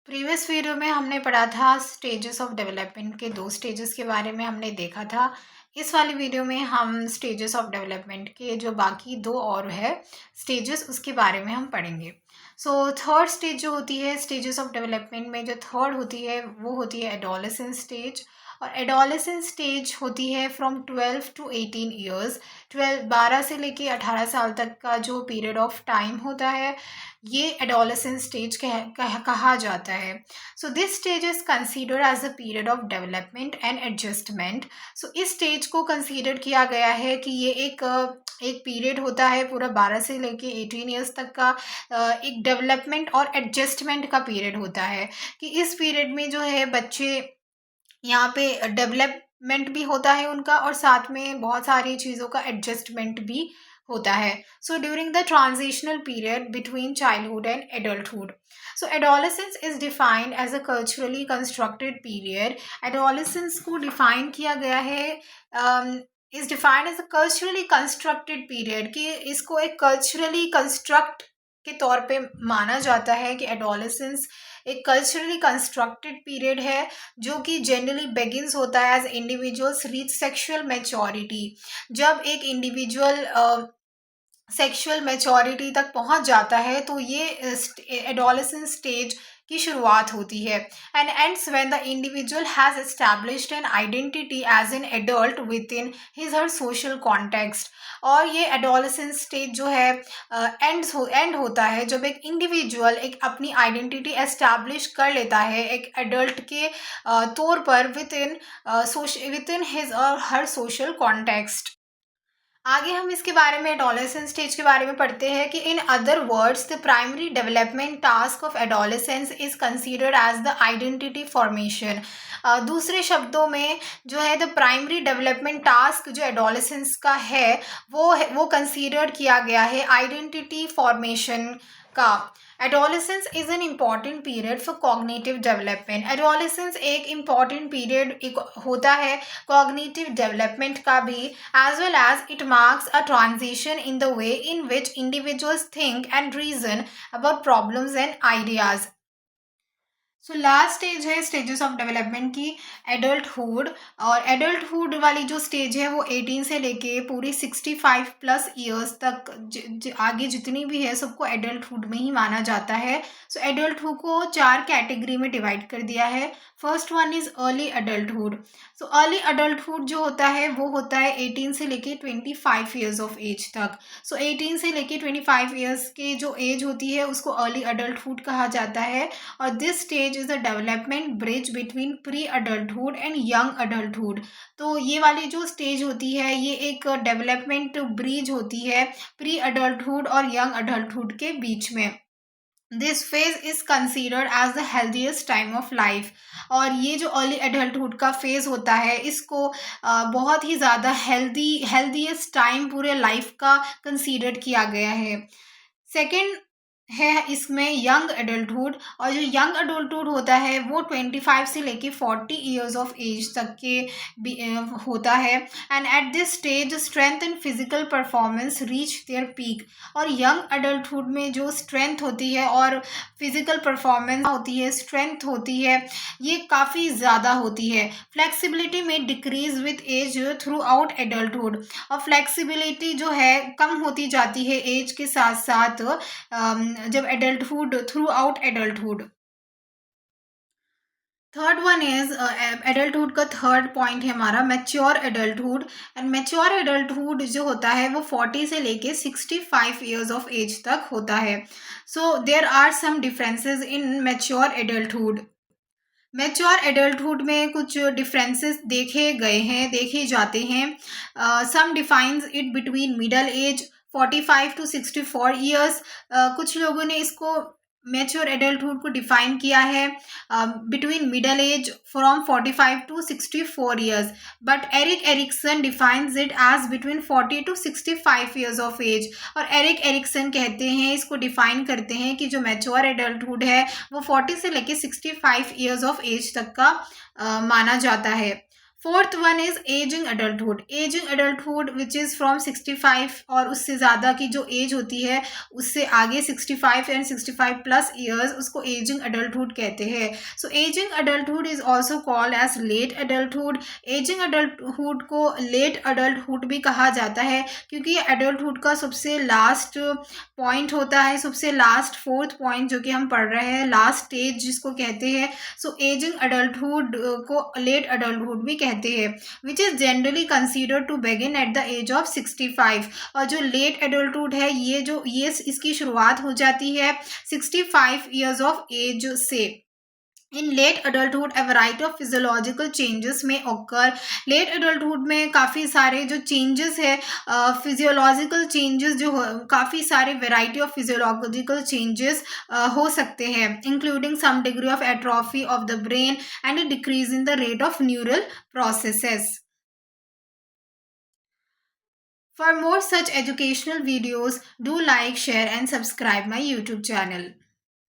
Previous video में हमने पढ़ा था स्टेजेस ऑफ डेवलपमेंट के 2 स्टेजेस के बारे में हमने देखा था। इस वाली वीडियो में हम स्टेजेस ऑफ डेवलपमेंट के जो बाकी 2 और है स्टेजेस उसके बारे में हम पढ़ेंगे। सो थर्ड स्टेज जो होती है स्टेजेस ऑफ डेवलपमेंट में, जो थर्ड होती है वो होती है एडोलेसेंस स्टेज। और एडोलेसेंस स्टेज होती है फ्रॉम 12 टू 18 ईयर्स। 12 से लेके 18 साल तक का जो पीरियड ऑफ टाइम होता है ये एडोलेसेंस स्टेज कहा जाता है। So this stage is considered as a period of development and adjustment. So इस स्टेज को कंसीडर किया गया है कि ये एक पीरियड होता है पूरा 12 से लेके 18 ईयर्स तक का, एक डेवलपमेंट और एडजस्टमेंट का पीरियड होता है। कि इस पीरियड में जो है बच्चे यहाँ पे डेवलपमेंट भी होता है उनका और साथ में बहुत सारी चीज़ों का एडजस्टमेंट भी होता है। So during the transitional period between childhood and adulthood, so adolescence is defined as a culturally constructed period. Adolescence को डिफाइन किया गया है, is defined as a culturally constructed period, कि इसको एक कल्चरली कंस्ट्रक्ट के तौर पे माना जाता है कि एडोलेसेंस एक कल्चरली कंस्ट्रक्टेड पीरियड है जो कि जनरली बेगिंस होता है as individuals reach sexual maturity. जब एक इंडिविजुअल सेक्सुअल मैच्योरिटी तक पहुंच जाता है तो ये एडोलेसेंस स्टेज की शुरुआत होती है। And ends when the individual has established an identity as an adult within his her social context. और ये एडोलेसेंस स्टेज जो है एंड होता है जब एक इंडिविजुअल एक अपनी आइडेंटिटी एस्टैब्लिश कर लेता है एक एडल्ट के तौर पर विद इन हिज और हर सोशल कॉन्टेक्स्ट। आगे हम इसके बारे में एडोलेसेंस स्टेज के बारे में पढ़ते हैं कि in other words the primary development task of adolescence is considered as the identity formation. दूसरे शब्दों में जो है द प्राइमरी डेवलपमेंट टास्क जो एडोलेसेंस का है वो कंसीडर्ड किया गया है आइडेंटिटी फॉर्मेशन का। Adolescence is an important period for cognitive development. Adolescence एक इम्पॉर्टेंट पीरियड होता है कॉग्निटिव डेवलपमेंट का भी, as well as it marks a transition in the way in which individuals think and reason about problems and ideas. So last stage है stages of development की adulthood. और adulthood वाली जो stage है वो 18 से लेके पूरी 65 प्लस ईयर्स तक आगे जितनी भी है सबको एडल्टहुड में ही माना जाता है। सो एडल्टहुड को 4 कैटेगरी में डिवाइड कर दिया है। First one is early adulthood. So early adulthood जो होता है वो होता है 18 से लेके 25 ईयर्स ऑफ एज तक। सो 18 से लेके 25 ईयर्स के जो एज होती है उसको अर्ली एडल्टहुड कहा जाता है। और this stage is the development bridge between pre adulthood and young adulthood. तो ये वाली जो स्टेज होती है ये एक डेवलपमेंट ब्रिज होती है प्री अडल्टहुड और यंग अडल्टहुड के बीच में। This phase is considered as the healthiest time of life. और ये जो अर्ली एडल्टहुड का फेज होता है इसको बहुत ही ज़्यादा हेल्दीएस्ट टाइम पूरे लाइफ का कंसीडर किया गया है। सेकेंड है इसमें यंग एडल्टहुड। और जो यंग एडल्टहुड होता है वो 25 से लेके 40 ईयर्स ऑफ एज तक के होता है। And at this stage strength and physical performance reach there peak. और यंग एडल्टहुड में जो स्ट्रेंथ होती है और फिजिकल परफॉर्मेंस होती है, स्ट्रेंथ होती है, ये काफ़ी ज़्यादा होती है। फ्लेक्सिबिलिटी में decrease with age throughout adulthood. और फ्लेक्सिबिलिटी जो है कम होती जाती है एज के साथ साथ जब adulthood through out adulthood. Third one is adulthood का थर्ड पॉइंट है हमारा mature adulthood. And mature adulthood जो होता है वो 40 से लेके 65 ईयर्स ऑफ एज तक होता है। So there are some differences in mature adulthood. Mature adulthood में कुछ डिफरेंसेस देखे जाते हैं। Some defines it between middle age 45 to 64 years. कुछ लोगों ने इसको मैच्योर एडल्टहुड को डिफाइन किया है between middle age from 45 to 64 years. But Erik Erikson defines it as between 40 to 65 years of age. और एरिक एरिक्सन कहते हैं, इसको डिफाइन करते हैं कि जो मैच्योर एडल्टहुड है वो 40 से लेके 65 ईयर्स ऑफ एज तक का माना जाता है। Fourth one is ageing adulthood. Ageing adulthood which is from 65 और उससे ज़्यादा की जो एज होती है, उससे आगे 65 एंड 65 प्लस ईयर्स, उसको एजिंग अडल्टहुड कहते हैं। So ageing adulthood is also called as late adulthood. Ageing adulthood को लेट अडल्टहुड भी कहा जाता है क्योंकि ये अडल्टहुड का सबसे लास्ट पॉइंट होता है, सबसे लास्ट फोर्थ पॉइंट जो कि हम पढ़ रहे हैं, लास्ट स्टेज जिसको कहते हैं। सो एजिंग अडल्टहुड को लेट अडल्टहुड भी कहते हैं, which is generally consider to begin at the age of 65। और जो लेट एडल्टहुड है, ये इसकी शुरुआत हो जाती है 65 ईयर्स ऑफ एज से। In late adulthood a variety of physiological changes में occur। लेट अडल्टहुड में काफ़ी सारे जो चेंजेस है, फिजियोलॉजिकल चेंजेस जो काफ़ी सारे वेराइटी ऑफ फिजियोलॉजिकल चेंजेस हो सकते हैं, including some degree of atrophy of the brain and a decrease in the rate of neural processes। For more such educational videos, do like, share and subscribe my YouTube channel.